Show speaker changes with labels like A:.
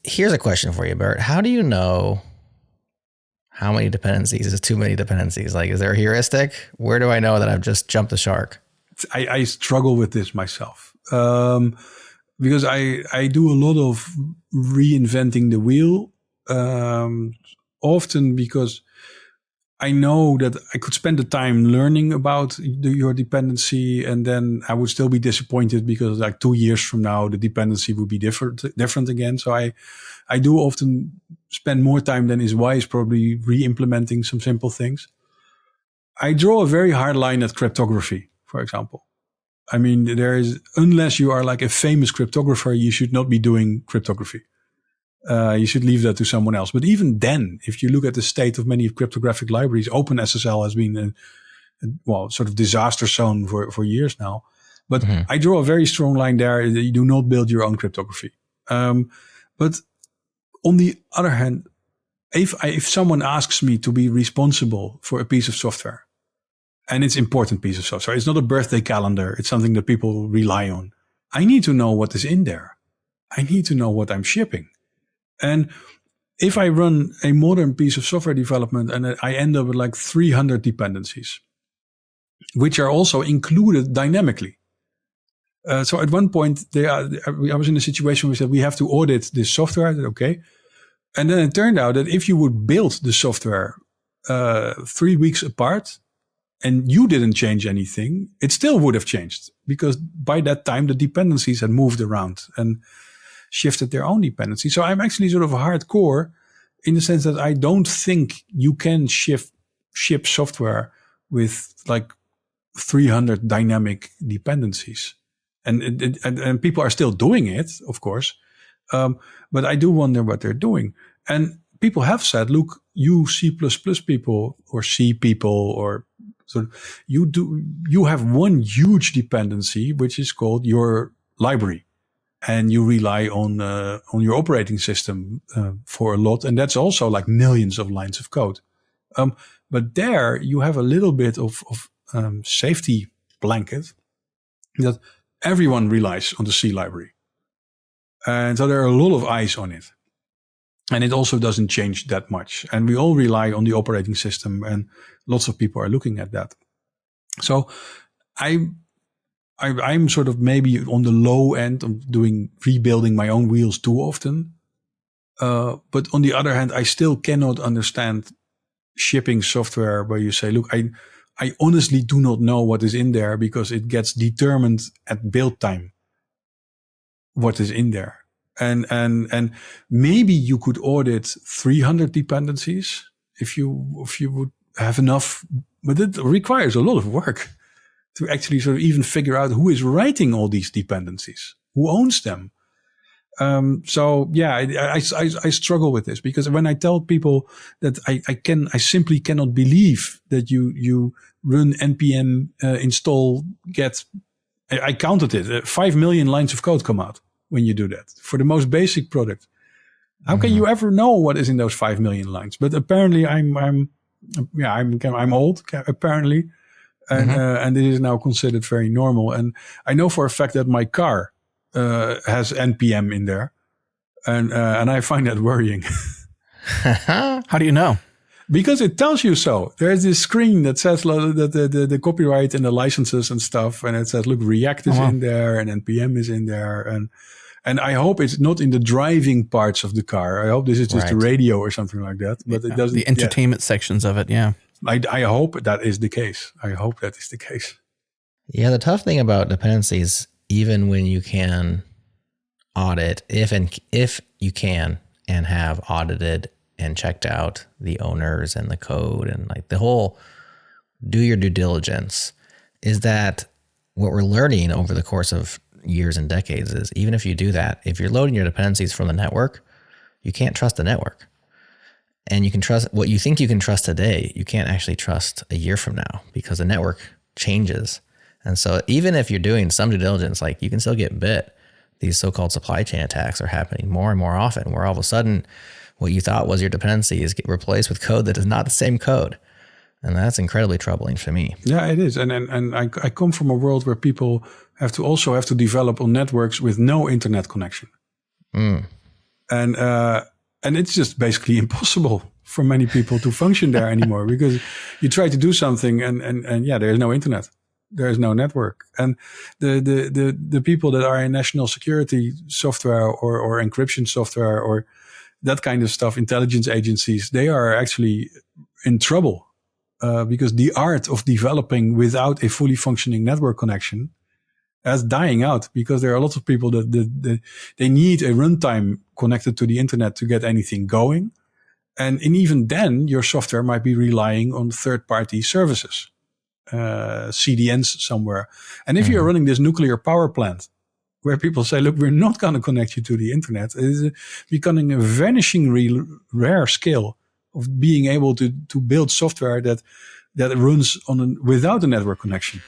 A: here's a question for you, Bert. How do you know how many dependencies is too many dependencies? Like, is there a heuristic? Where do I know that I've just jumped the shark?
B: I struggle with this myself because I do a lot of reinventing the wheel, often because I know that I could spend the time learning about your dependency, and then I would still be disappointed because like 2 years from now, the dependency would be different again. So I do often spend more time than is wise, probably re-implementing some simple things. I draw a very hard line at cryptography, for example. I mean, unless you are like a famous cryptographer, you should not be doing cryptography. You should leave that to someone else. But even then, if you look at the state of many cryptographic libraries, OpenSSL has been sort of disaster zone for years now. But I draw a very strong line there. You do not build your own cryptography. But on the other hand, if someone asks me to be responsible for a piece of software, and it's important piece of software, it's not a birthday calendar, it's something that people rely on, I need to know what is in there. I need to know what I'm shipping. And if I run a modern piece of software development and I end up with like 300 dependencies, which are also included dynamically. So at one point, I was in a situation where we said, we have to audit this software. I said, okay. And then it turned out that if you would build the software 3 weeks apart and you didn't change anything, it still would have changed, because by that time, the dependencies had moved around and shifted their own dependency. So I'm actually sort of hardcore in the sense that I don't think you can ship software with like 300 dynamic dependencies. And people are still doing it, of course. But I do wonder what they're doing. And people have said, look, you C++ people or C people, or sort of, you have one huge dependency, which is called your library. And you rely on your operating system for a lot. And that's also like millions of lines of code. But there you have a little bit of safety blanket that everyone relies on the C library. And so there are a lot of eyes on it. And it also doesn't change that much. And we all rely on the operating system, and lots of people are looking at that. So I'm sort of maybe on the low end of rebuilding my own wheels too often. But on the other hand, I still cannot understand shipping software where you say, look, I honestly do not know what is in there, because it gets determined at build time what is in there. And maybe you could audit 300 dependencies if you would have enough, but it requires a lot of work to actually sort of even figure out who is writing all these dependencies, who owns them. So yeah, I struggle with this, because when I tell people that I simply cannot believe that you run npm install get, I counted it, 5 million lines of code come out when you do that for the most basic product. How can you ever know what is in those 5 million lines? But apparently I'm old apparently. And this is now considered very normal. And I know for a fact that my car has npm in there, and I find that worrying.
A: How do you know?
B: Because it tells you so. There's this screen that says that the copyright and the licenses and stuff, and it says, look, React is in there and npm is in there, and I hope it's not in the driving parts of the car. I hope this is just the radio or something like that. But it doesn't.
C: The entertainment sections of it, yeah.
B: I hope that is the case. I hope that is the case.
A: Yeah, the tough thing about dependencies, even when you can audit, if you can and have audited and checked out the owners and the code and like the whole do your due diligence, is that what we're learning over the course of years and decades is, even if you do that, if you're loading your dependencies from the network, you can't trust the network. And you can trust what you think you can trust today, you can't actually trust a year from now, because the network changes. And so even if you're doing some due diligence, like you can still get bit. These so-called supply chain attacks are happening more and more often, where all of a sudden what you thought was your dependency is get replaced with code that is not the same code. And that's incredibly troubling for me.
B: Yeah, it is. And I come from a world where people have to develop on networks with no internet connection. And it's just basically impossible for many people to function there anymore, because you try to do something and yeah, there's no internet, there's no network. And the people that are in national security software or encryption software or that kind of stuff, intelligence agencies, they are actually in trouble because the art of developing without a fully functioning network connection as dying out, because there are lots of people that they need a runtime connected to the internet to get anything going. And even then, your software might be relying on third-party services, CDNs somewhere. And if you're running this nuclear power plant where people say, look, we're not going to connect you to the internet, it is becoming a vanishingly rare scale of being able to build software that runs without a network connection.